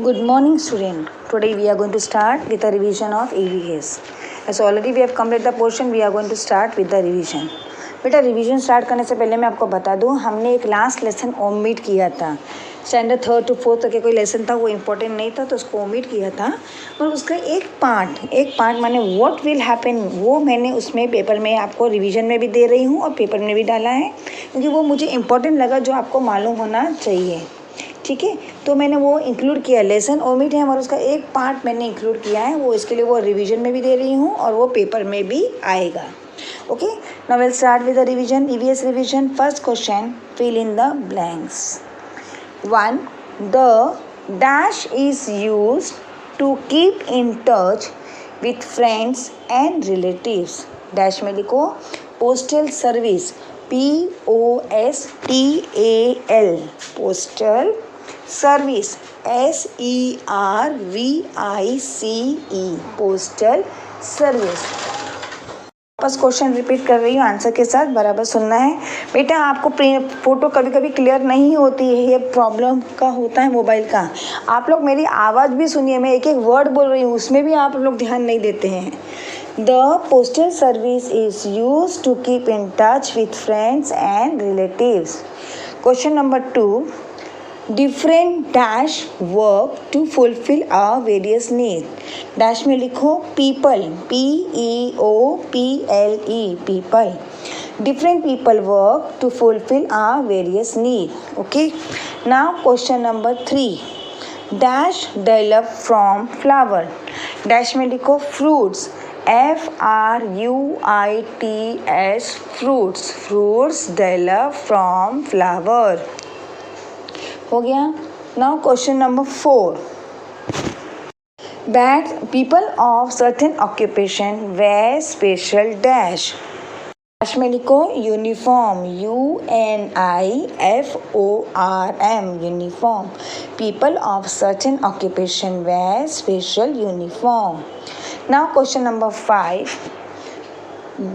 Good morning, student. Today we are going to start with a revision of EVS. As already we have completed the portion, we are going to start with the revision. बेटा revision start करने से पहले मैं आपको बता दूं, हमने एक लास्ट लेसन ओमिट किया था. स्टैंडर्ड 3rd to 4th तक के कोई लेसन था, वो इम्पोर्टेंट नहीं था, तो उसको ओमिट किया था. और उसका एक पार्ट माने व्हाट विल हैपन, वो मैंने उसमें पेपर में आपको रिवीजन में भी दे रही हूँ और पेपर में भी डाला है, क्योंकि वो मुझे इम्पोर्टेंट लगा, जो आपको मालूम होना चाहिए. ठीक है, तो मैंने वो इंक्लूड किया. लेसन ओमिट है हमारा, उसका एक पार्ट मैंने इंक्लूड किया है, वो इसके लिए वो रिवीजन में भी दे रही हूँ और वो पेपर में भी आएगा. Okay, now will start with the revision. EVS revision. First question, fill in the blanks. 1. The dash is used to keep in touch with friends and relatives. Dash में लिखो postal service, POSTAL, postal service, SERVICE, postal service. वापस question repeat कर रही हूँ, answer के साथ बराबर सुनना है. बेटा आपको फोटो कभी कभी क्लियर नहीं होती है, ये प्रॉब्लम का होता है मोबाइल का. आप लोग मेरी आवाज़ भी सुनिए, मैं एक एक वर्ड बोल रही हूँ, उसमें भी आप लोग ध्यान नहीं देते हैं. The postal service is used to keep in touch with friends and relatives. Question number 2. Different dash work to fulfill our various needs. Dash में लिखो people, PEOPLE, people. Different people work to fulfill our various needs. Okay. Now question number 3. Dash develop from flower. Dash में लिखो fruits, FRUITS, fruits. Fruits develop from flower. हो गया. Now question number 4. That people of certain occupation wear special dash. Dash में लिखो uniform, UNIFORM, uniform. People of certain occupation wear special uniform. Now question number 5.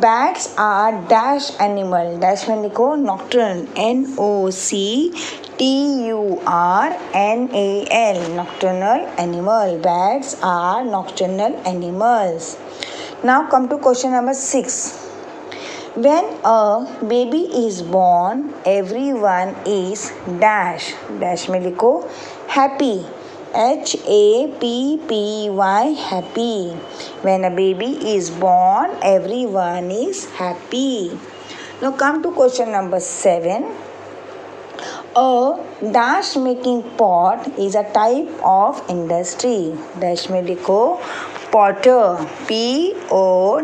Bats are dash animal. Dash में लिखो nocturnal, NOCTURNAL, nocturnal animal. Bats are nocturnal animals. Now come to question number 6. When a baby is born, everyone is dash. Dash में लिखो happy, HAPPY, happy. When a baby is born, everyone is happy. Now come to question number 7. A dash making pot is a type of industry. Dash में लिखो potter, POTTER,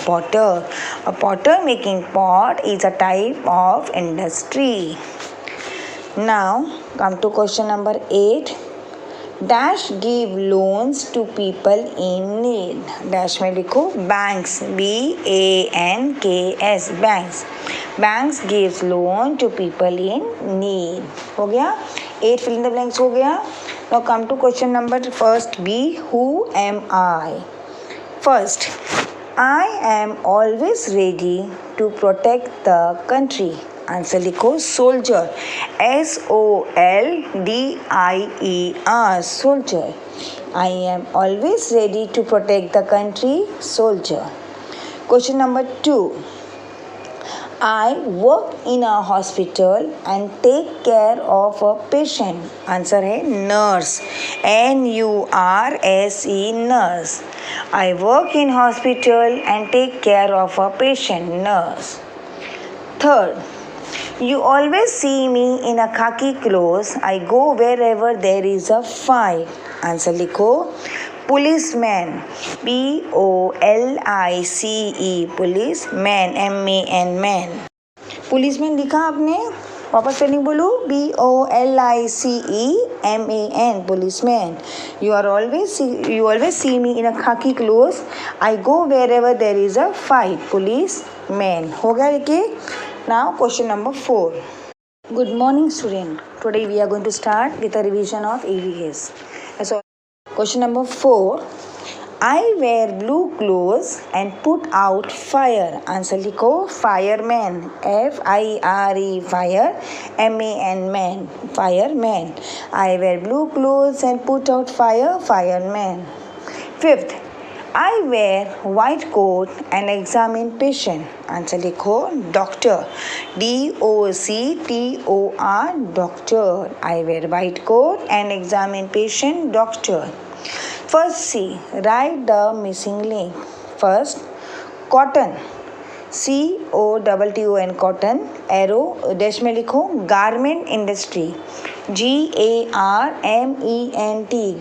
potter. A potter making pot is a type of industry. Now come to question number 8. Dash give loans to people in need. Dash में लिखो banks, BANKS, banks. Banks gives loan to people in need. हो गया. 8 fill in the blanks हो गया. Now come to question number first B. Who am I? First, I am always ready to protect the country. Answer लिखो soldier, SOLDIER, soldier. I am always ready to protect the country, soldier. Question number 2. I work in a hospital and take care of a patient. Answer है nurse, NURSE, nurse. I work in hospital and take care of a patient, nurse. Third, you always see me in a khaki clothes. I go wherever there is a fight. Answer लिखो policeman, POLICE, policeman, MAN, man. policeman लिखा आपने, वापस spelling बोलो, BOLICEMAN, policeman. You always see me in a khaki clothes. I go wherever there is a fight, policeman. हो गया देखिए. Now question number 4. Good morning, student. Today we are going to start with a revision of EVS. So question number 4. I wear blue clothes and put out fire. Answer लिखो fireman. F-I-R-E fire. M-A-N man. Fireman. I wear blue clothes and put out fire. Fireman. Fifth, I wear white coat and examine patient. Answer लिखो doctor. D-O-C-T-O-R doctor. I wear white coat and examine patient. Doctor. First C, write the missing link. First, cotton. C-O-T-T-O-N cotton. Arrow dash में लिखो garment industry. G-A-R-M-E-N-T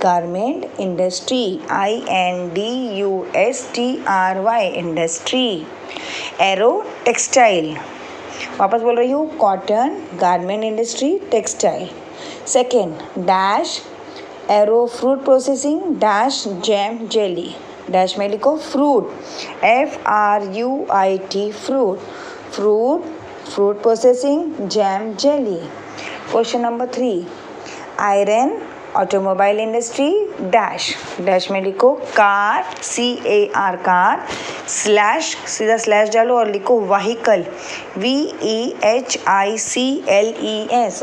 garment industry. I-N-D-U-S-T-R-Y industry. Arrow textile. वापस बोल रही हूँ cotton garment industry textile. Second, dash arrow fruit processing dash jam jelly dash में लिखो fruit F-R-U-I-T fruit fruit fruit processing jam jelly. Question number 3 iron automobile industry dash dash में लिखो car C-A-R car slash सीधा slash डालो और लिखो vehicle V-E-H-I-C-L-E-S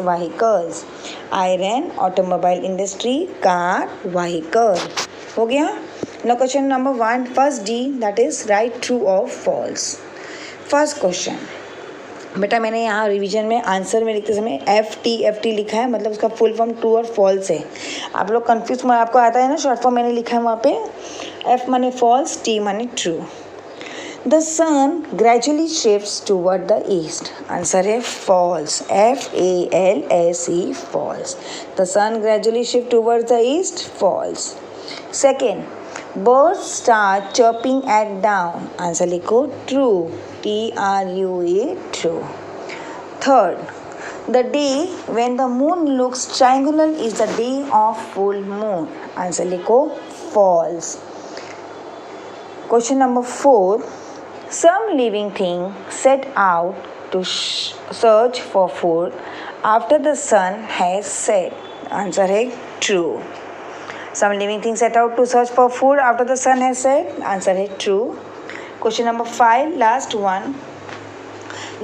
vehicles. Iron automobile industry car vehicle. हो गया. Now question number 1 first D that is right true और false. First question बेटा मैंने यहाँ रिवीजन में आंसर में लिखते समय FT लिखा है मतलब उसका फुल फॉर्म ट्रू और फॉल्स है. आप लोग कंफ्यूज में आपको आता है ना शॉर्ट फॉर्म मैंने लिखा है वहाँ पे F माने फॉल्स T माने true. The sun gradually shifts toward the east. Answer है false. F-A-L-S-E false. The sun gradually shifts towards the east. False. Second, birds start chirping at dawn. Answer लिखो true. T-R-U-E true. Third, the day when the moon looks triangular is the day of full moon. Answer लिखो false. Question number 4. Some living thing set out to search for food after the sun has set. Answer है true. Some living thing set out to search for food after the sun has set. Answer है true. Question number 5, last one.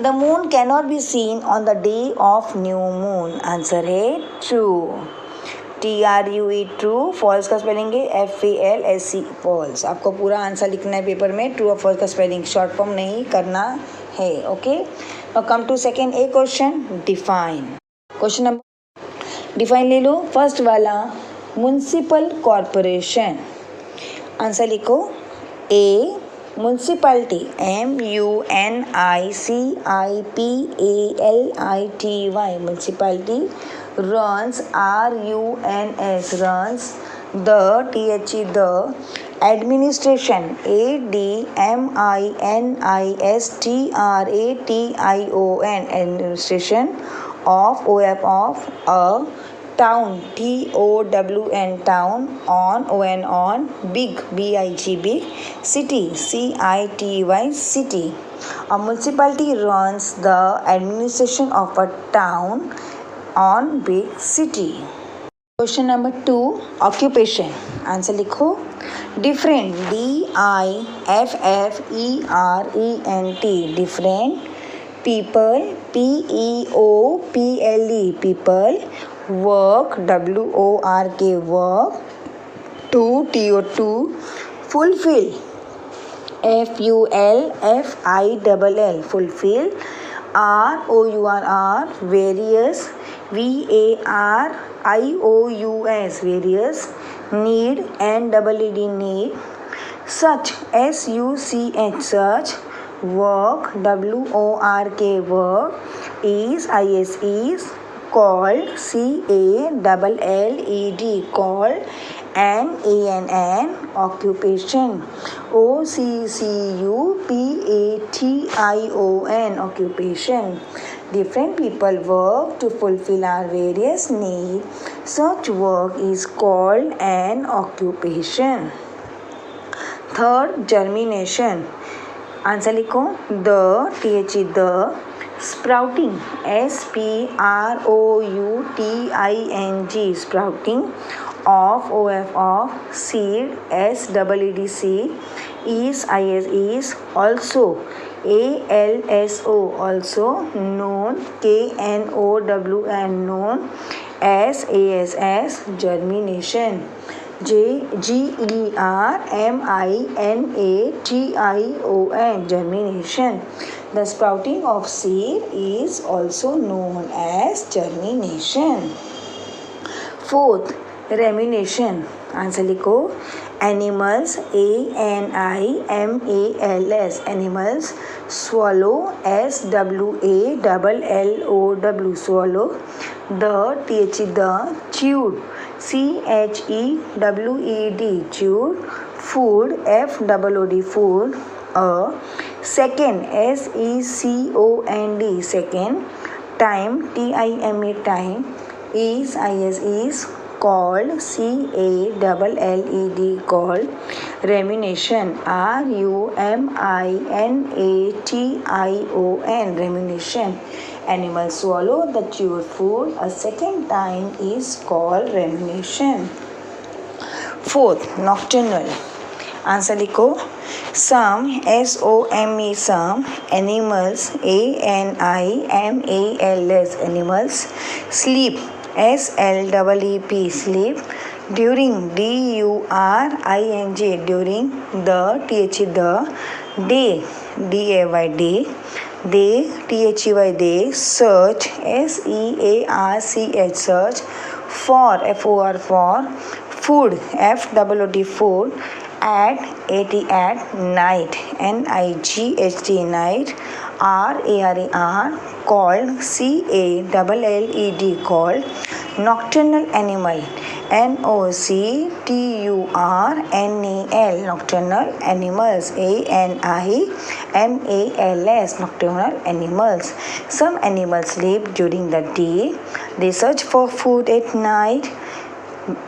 The moon cannot be seen on the day of new moon. Answer है true. TRUE true. False का spelling है FALSE false. आपको पूरा answer लिखना है paper में true और फॉल्स का स्पेलिंग शॉर्ट फॉर्म नहीं करना है. Okay now come to second a question define. Question number define ले लो. फर्स्ट वाला म्युनिसिपल कॉरपोरेशन. आंसर लिखो a municipality MUNICIPALITY municipality runs RUNS runs the the administration ADMINISTRATION administration of a town TOWN town on big BIG big city CITY city. A municipality runs the administration of a town on big city. Question number 2 occupation. Answer लिखो different DIFFERENT different people PEOPLE people work WORK work TO2 fulfill FULFILL fulfill ROUR various VARIOUS various need NEED need such SUCH such work WORK work is called CALLED called ANN occupation OCCUPATION occupation. Different people work to fulfill our various needs. Such work is called an occupation. Third, germination. Answer लिखो the sprouting SPROUTING sprouting of of seed seed is is also also known known as germination germination. The sprouting of seed is also known as germination. Fourth, rumination. Answer लिखो. Animals animals animals swallow swallow the chewed chewed food food a second second time time is called called rumination rumination. Animals swallow the chewed food a second time is called rumination. Fourth, nocturnal. Answer लिखो. Some some animals animals sleep sleep during during the day they search search for for food food at night night called called nocturnal animal nocturnal nocturnal animals nocturnal animals. Some animals sleep during the day. They search for food at night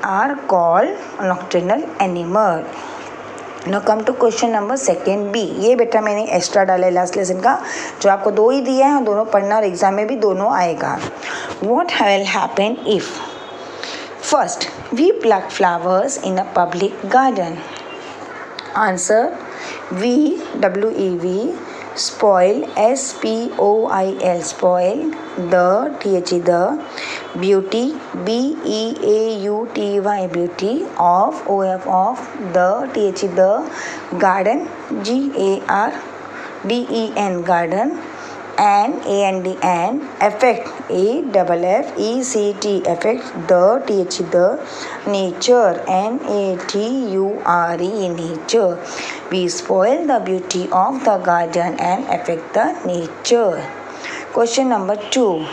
are called nocturnal animal. Now come to question number second B. ये बेटा मैंने extra डाला है last lesson का, जो आपको दो ही दिया है, दोनों पढ़ना और एग्जाम में भी दोनों आएगा. What will happen if first we pluck flowers in a public garden? Answer WEV spoil SPOIL spoil the beauty BEAUTY beauty of the garden GARDEN garden and affect AFFECT affect the nature NATURE nature. We spoil the beauty of the garden and affect the nature. Question number 2.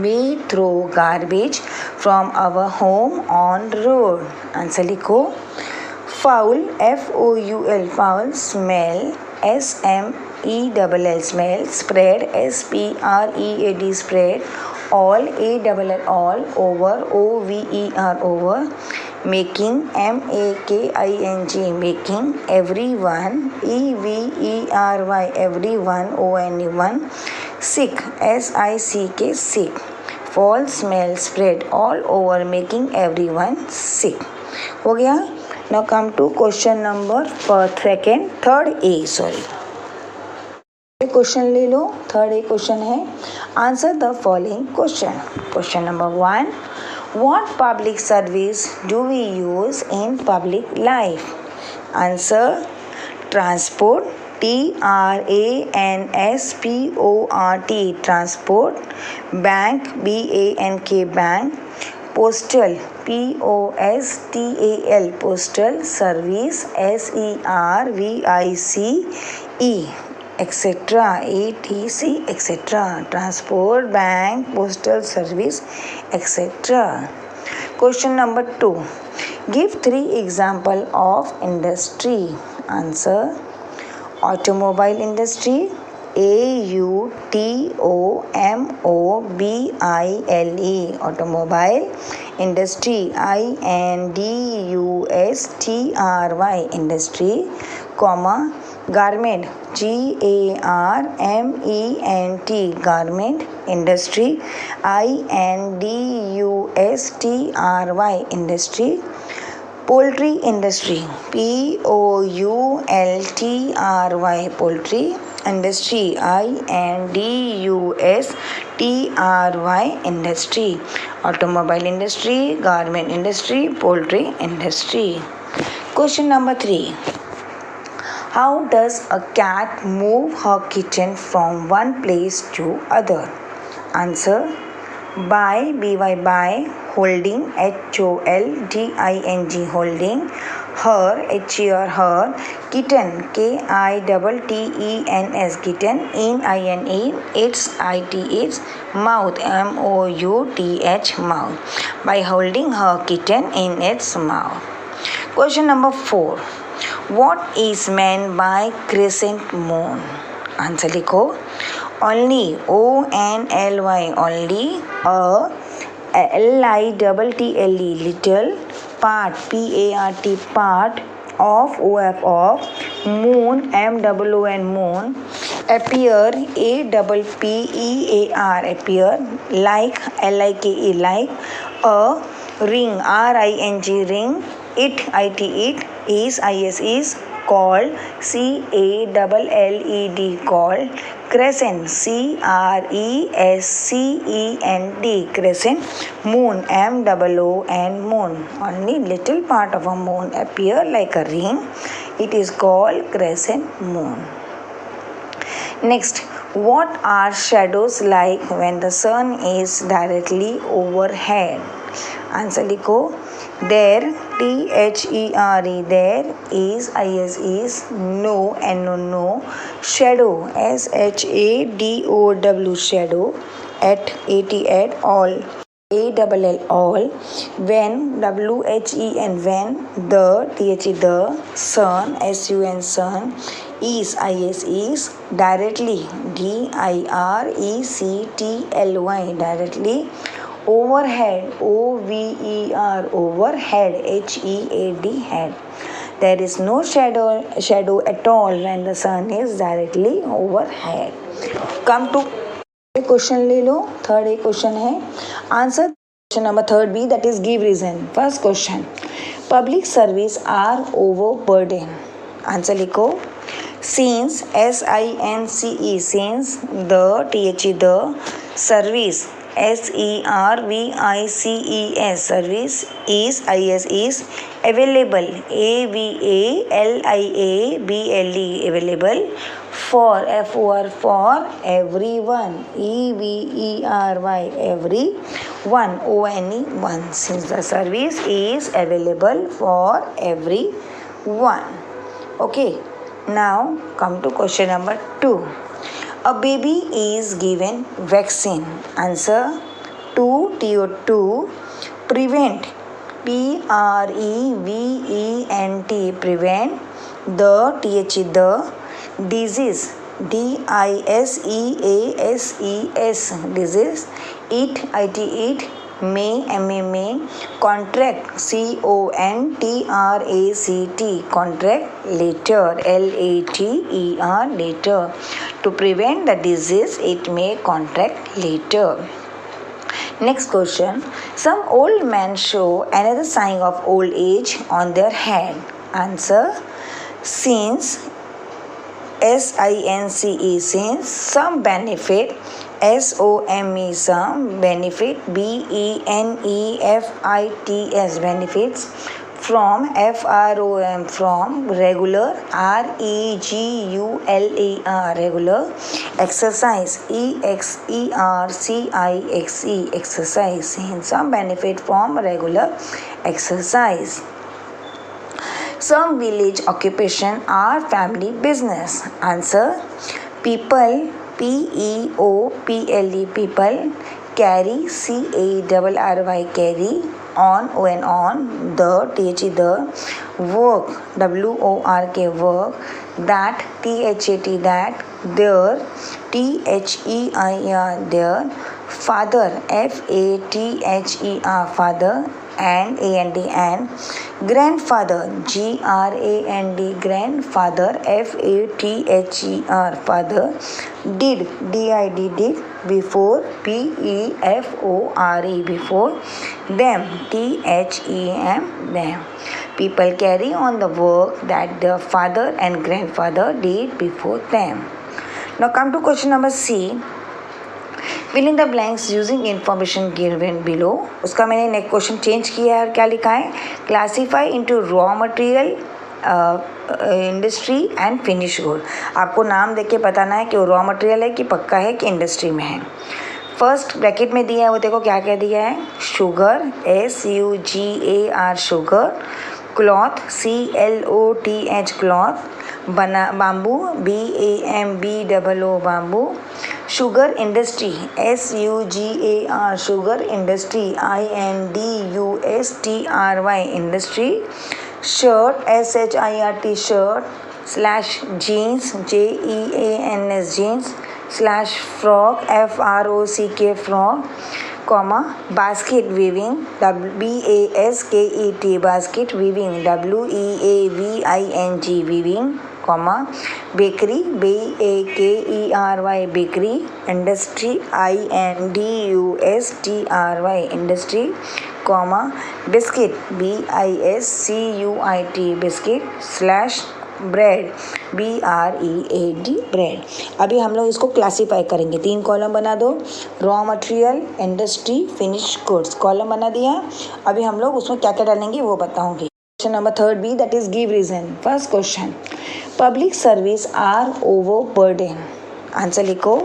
We throw garbage from our home on road. Answer लिखो. Foul FOUL foul smell SMELL smell spread SPREAD spread all all over OVER over making MAKING making everyone EVERY everyone ONE sick SICK sick fall smell spread all over making everyone sick. हो गया. Now come to question number third A sorry. Question ले लो. Third A question है. Answer the following question. Question number 1. What public service do we use in public life? Answer transport TRANSPORT transport, bank BANK bank, postal POSTAL postal, service SERVICE etc. ATC etc. transport, bank, postal service etc. Question number 2. Give 3 example of industry. Answer automobile industry AUTOMOBILE automobile industry INDUSTRY industry comma Garment, Garment, garment. Industry, Industry, industry. Poultry industry, Poultry, poultry industry, Industry, industry. Automobile industry, garment industry, poultry industry. Question number 3. How does a cat move her kitten from one place to other? Answer, by holding, HOLDING, holding her, her kitten, KITTENS, kitten, INE, its mouth, MOUTH, mouth, by holding her kitten in its mouth. Question number 4. What is meant by crescent moon? Answer लिखो, only, ONLY, only a LITTLE, little part, PART, part of of moon, MOON, moon, appear, APPEAR, appear, like, LIKE, like a ring, RING, ring, it, is, is called, CALLED, called, crescent, CRESCENT, crescent, moon, MOON, moon, only little part of a moon appear like a ring, it is called crescent moon. Next, what are shadows like when the sun is directly overhead? Answer लिखो, there, THERE, there, is, no, no, shadow, SHADOW, shadow, at, all, ALL, all, when, WHEN, when, the, the, sun, SUN, sun, is, directly, DIRECTLY, directly, overhead, OVER, overhead, HEAD, head. There is no shadow at all when the sun is directly overhead. Come to question ले लो, third एक question है, answer question number 3B, that is give reason. First question, public service are overburden. Answer लिखो, since, SINCE, since, the, the, service, SERVICES, service, is, available, AVALIABLE, available, for, for everyone, EVERY, everyone, ONE, one, since the service is available for everyone. Okay, now come to question number 2. A baby is given vaccine. Answer, 2, prevent, PREVENT, prevent, the, the, disease, DISEASES, disease, it, may, contract, CONTRACT, contract, later, LATER, later, to prevent the disease it may contract later. Next question, some old men show another sign of old age on their head. Answer, since, SINCE, since, some benefit, SOME, some benefit, BENEFITS, benefits, from, FROM, from, regular, REGULAR, regular, exercise, EXERCIXE, exercise, some benefit from regular exercise. Some village occupation are family business. Answer, people, PEOPLE, people, carry, CARRY, carry, on, the, the, work, WORK, work, that, THAT, that, there, THEIR, there, father, father, father, and and grandfather, grand, grandfather, father, did, did, before, pefore, before, them, them. People carry on the work that the father and grandfather did before them. Now come to question number C. Fill in the blanks using information given below. उसका मैंने next question change किया है और क्या लिखा है, classify into raw material, industry and finish good. आपको नाम देख के बताना है कि वो रॉ मटेरियल है कि पक्का है कि इंडस्ट्री में है. फर्स्ट ब्रैकेट में दिया है वो देखो क्या कह दिया है, sugar, SUGAR sugar, cloth, CLOTH cloth, बना bamboo, BAMBOO bamboo, sugar industry, SUGAR sugar industry, INDUSTRY industry, shirt, SHIRT shirt, slash jeans, JEANS jeans, slash frock, FROCK frock, comma basket weaving, BASKET basket, weaving WEAVING weaving, comma bakery, BAKERY bakery, industry, INDUSTRY industry, comma biscuit, BISCUIT biscuit, slash bread, BREAD bread. अभी हम लोग इसको classify करेंगे. 3 column बना दो, raw material, industry, finish goods, column बना दिया. अभी हम लोग उसमें क्या क्या डालेंगे वो बताऊंगी. Question number 3 B, that is give reason. First question, public service are overburden. Answer लिखो,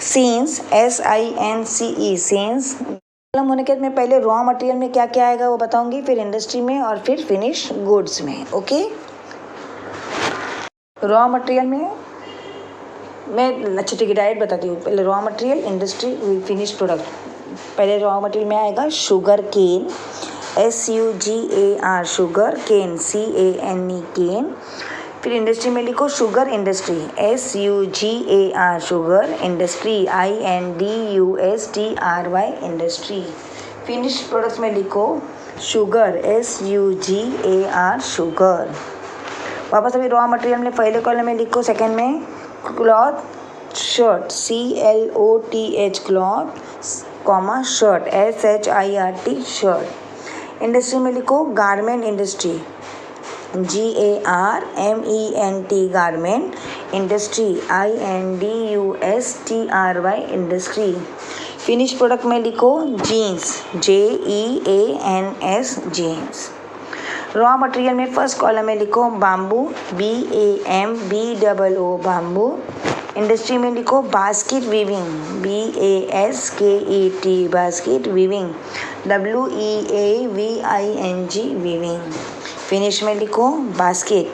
सिंस, SINCE सिंस. कॉलम होने के बाद मैं पहले रॉ मटेरियल में क्या क्या आएगा वो बताऊंगी, फिर इंडस्ट्री में और फिर फिनिश गुड्स में. ओके, रॉ मटेरियल में मैं अच्छा ठीक है डायरेक्ट बताती हूँ. पहले raw material, industry, finish product. पहले रॉ मटेरियल में आएगा शुगर केन, SUGAR शुगर, केन CANE केन. फिर इंडस्ट्री में लिखो sugar industry, SUGAR sugar industry, INDUSTRY industry. Finish products में लिखो शुगर, SUGAR शुगर. वापस अभी रॉ मटेरियल में पहले कॉलम में लिखो, सेकंड में cloth, shirt, CLOTH cloth, comma shirt, SHIRT shirt. Industry में लिखो garment industry, GARMENT garment industry, INDUSTRY industry. Finish product में लिखो jeans, JEANS jeans. Raw material में फर्स्ट कॉलम में लिखो बाम्बू, BAMBOO बाम्बू. इंडस्ट्री में लिखो basket weaving, BASKET basket weaving, WEAVING weaving. Finish में लिखो basket,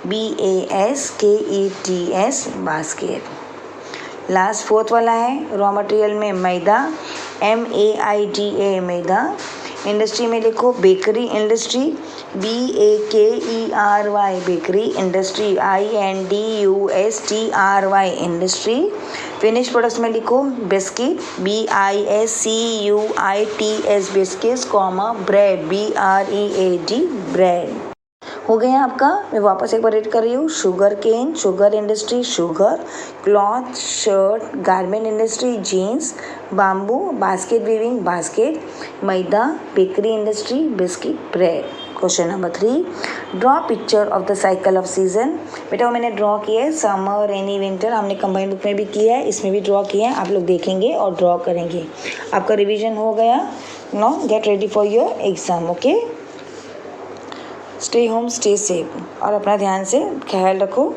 BASKETS basket. Last fourth वाला है रॉ मटेरियल में मैदा, MAIDA मैदा. इंडस्ट्री में लिखो bakery industry, BAKERY bakery industry, INDUSTRY industry. Finish products में लिखो biscuit, BISCUITS biscuits, comma bread, BREAD bread. हो गया आपका. मैं वापस एक बार रीड कर रही हूँ. Sugar cane, sugar industry, sugar, cloth, shirt, garment industry, jeans, bamboo, basket weaving, basket, maida, bakery industry, biscuit, bread. Question number 3, draw picture of the cycle of season. बेटा वो मैंने ड्रॉ किया है, समर, रेनी, विंटर. हमने combined book में भी किया है, इसमें भी ड्रॉ किया है. आप लोग देखेंगे और ड्रॉ करेंगे. आपका रिविजन हो गया. Now get ready for your exam. Okay, stay home, stay safe और अपना ध्यान से ख्याल रखो.